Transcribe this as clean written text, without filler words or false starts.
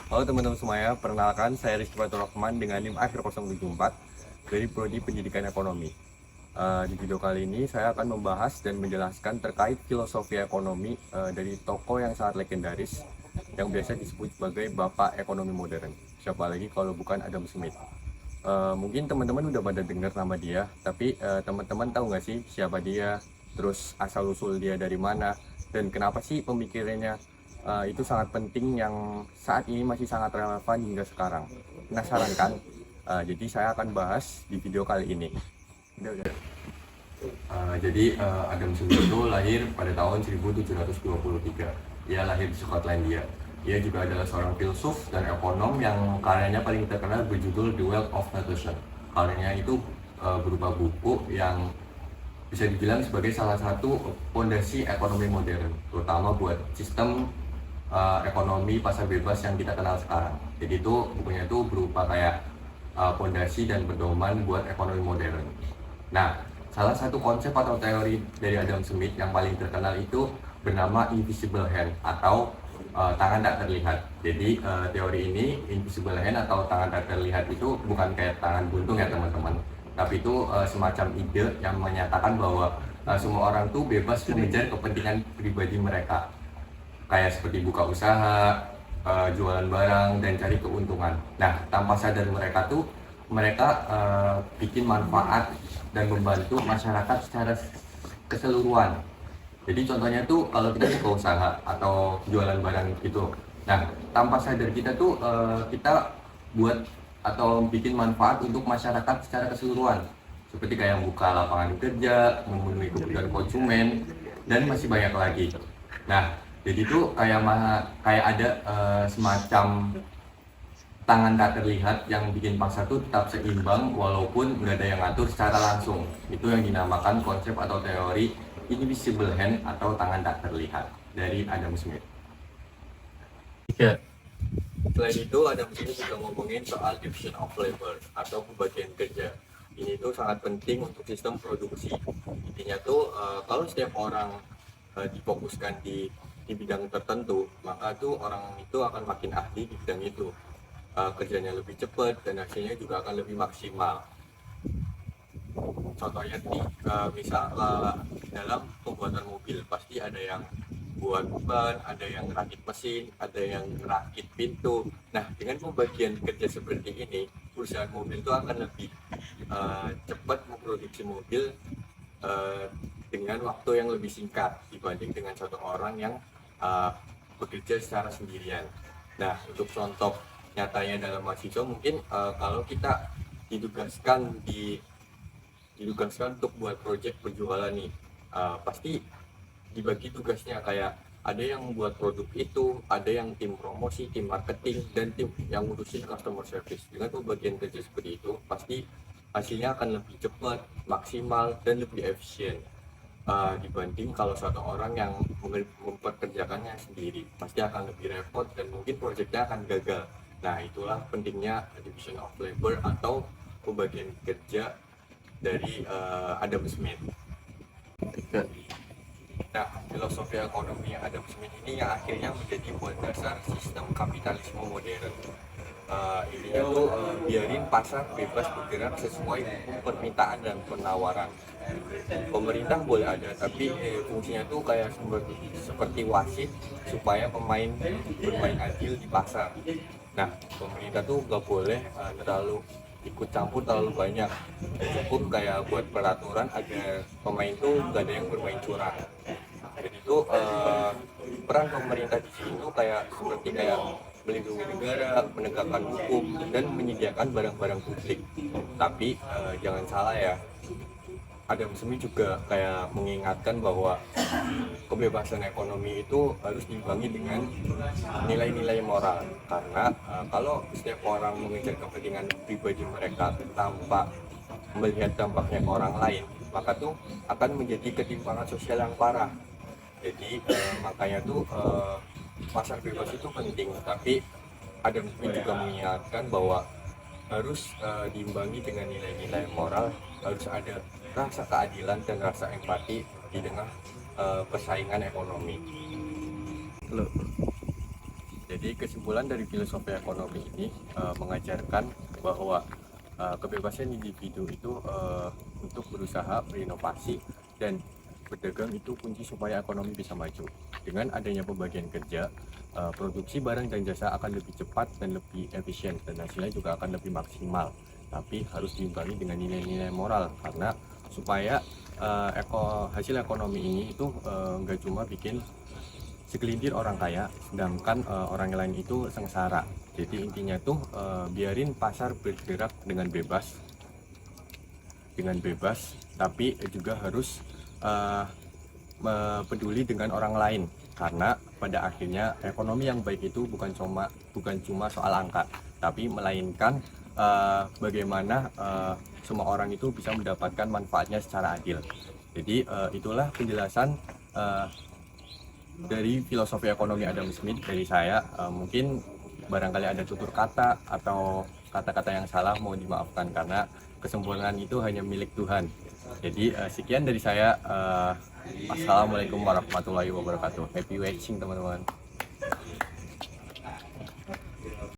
Halo teman-teman semuanya, perkenalkan saya Rizky Fatur Rahman dengan NIM akhir 074 dari Prodi Pendidikan Ekonomi. Di video kali ini saya akan membahas dan menjelaskan terkait filosofi ekonomi dari tokoh yang sangat legendaris yang biasa disebut sebagai Bapak Ekonomi Modern. Siapa lagi kalau bukan Adam Smith. Mungkin teman-teman udah pada dengar nama dia, tapi teman-teman tahu nggak sih siapa dia, terus asal-usul dia dari mana, dan kenapa sih pemikirannya itu sangat penting yang saat ini masih sangat relevan hingga sekarang. Penasaran kan? Jadi saya akan bahas di video kali ini. Udah. Adam Smith itu lahir pada tahun 1723. Ia lahir di Skotlandia. Ia juga adalah seorang filsuf dan ekonom yang karyanya paling terkenal berjudul The Wealth of Nations. Karyanya itu berupa buku yang bisa dibilang sebagai salah satu fondasi ekonomi modern, terutama buat sistem ekonomi pasar bebas yang kita kenal sekarang. Jadi itu bukunya itu berupa kayak fondasi dan pedoman buat ekonomi modern. Nah, salah satu konsep atau teori dari Adam Smith yang paling terkenal itu bernama invisible hand atau tangan tak terlihat. Jadi teori ini invisible hand atau tangan tak terlihat itu bukan kayak tangan buntung ya teman-teman, tapi itu semacam ide yang menyatakan bahwa semua orang tuh bebas mengejar kepentingan pribadi mereka, kayak seperti buka usaha, jualan barang, dan cari keuntungan. Nah, tanpa sadar mereka bikin manfaat dan membantu masyarakat secara keseluruhan. Jadi contohnya tuh kalau kita buka usaha atau jualan barang gitu. Nah, tanpa sadar kita buat atau bikin manfaat untuk masyarakat secara keseluruhan. Seperti kayak buka lapangan kerja, memenuhi kebutuhan konsumen, dan masih banyak lagi. Nah, jadi itu kayak ada semacam tangan tak terlihat yang bikin pasar tuh tetap seimbang walaupun nggak ada yang ngatur secara langsung. Itu yang dinamakan konsep atau teori invisible hand atau tangan tak terlihat dari Adam Smith. Ya. Selain itu, Adam Smith juga ngomongin soal division of labor atau pembagian kerja. Ini tuh sangat penting untuk sistem produksi. Intinya tuh kalau setiap orang difokuskan di bidang tertentu, maka tuh orang itu akan makin ahli di bidang itu. Kerjanya lebih cepat dan hasilnya juga akan lebih maksimal. Contohnya nih, misal dalam pembuatan mobil pasti ada yang buat ban, ada yang rakit mesin, ada yang rakit pintu. Nah, dengan pembagian kerja seperti ini, perusahaan mobil itu akan lebih cepat memproduksi mobil dengan waktu yang lebih singkat dibanding dengan satu orang yang bekerja secara sendirian. Nah, untuk contoh nyatanya dalam mahasiswa mungkin kalau kita ditugaskan untuk buat project berjualan nih, pasti dibagi tugasnya, kayak ada yang membuat produk itu, ada yang tim promosi, tim marketing, dan tim yang ngurusin customer service. Dengan pembagian kerja seperti itu, pasti hasilnya akan lebih cepat, maksimal, dan lebih efisien dibanding kalau satu orang yang memperkerjakannya sendiri. Pasti akan lebih repot dan mungkin proyeknya akan gagal. Nah, itulah pentingnya division of labor atau pembagian kerja dari Adam Smith. Nah, filosofi ekonomi Adam Smith ini yang akhirnya menjadi buat dasar sistem kapitalisme modern. Intinya tuh biarin pasar bebas bergerak sesuai hukum permintaan dan penawaran. Pemerintah boleh ada, tapi fungsinya tuh kayak seperti wasit supaya pemain bermain adil di pasar. Nah, pemerintah tuh nggak boleh terlalu ikut campur terlalu banyak. Cukup kayak buat peraturan agar pemain tuh nggak ada yang bermain curang. Jadi itu peran pemerintah di sini tuh seperti melindungi negara, menegakkan hukum, dan menyediakan barang-barang publik. Tapi jangan salah ya, Adam Smith juga kayak mengingatkan bahwa kebebasan ekonomi itu harus diimbangi dengan nilai-nilai moral, karena kalau setiap orang mengejar kepentingan pribadi mereka tanpa melihat dampaknya ke orang lain, maka tuh akan menjadi ketimpangan sosial yang parah. Jadi makanya tuh pasar bebas itu penting, tapi Adam Smith juga mengingatkan bahwa harus diimbangi dengan nilai-nilai moral, harus ada rasa keadilan dan rasa empati di tengah persaingan ekonomi. Halo. Jadi kesimpulan dari filosofi ekonomi ini mengajarkan bahwa kebebasan individu itu untuk berusaha, berinovasi, dan berdagang itu kunci supaya ekonomi bisa maju. Dengan adanya pembagian kerja, produksi barang dan jasa akan lebih cepat dan lebih efisien, dan hasilnya juga akan lebih maksimal. Tapi harus diimbangi dengan nilai-nilai moral, karena supaya hasil ekonomi ini itu nggak cuma bikin segelintir orang kaya, sedangkan orang lain itu sengsara. Jadi intinya tuh biarin pasar bergerak dengan bebas, tapi juga harus peduli dengan orang lain, karena pada akhirnya ekonomi yang baik itu bukan cuma soal angka, tapi melainkan bagaimana semua orang itu bisa mendapatkan manfaatnya secara adil. Jadi itulah penjelasan dari filosofi ekonomi Adam Smith dari saya. Mungkin barangkali ada tutur kata atau kata-kata yang salah, mau dimaafkan karena kesempurnaan itu hanya milik Tuhan. Jadi sekian dari saya. Assalamualaikum warahmatullahi wabarakatuh. Happy watching teman-teman.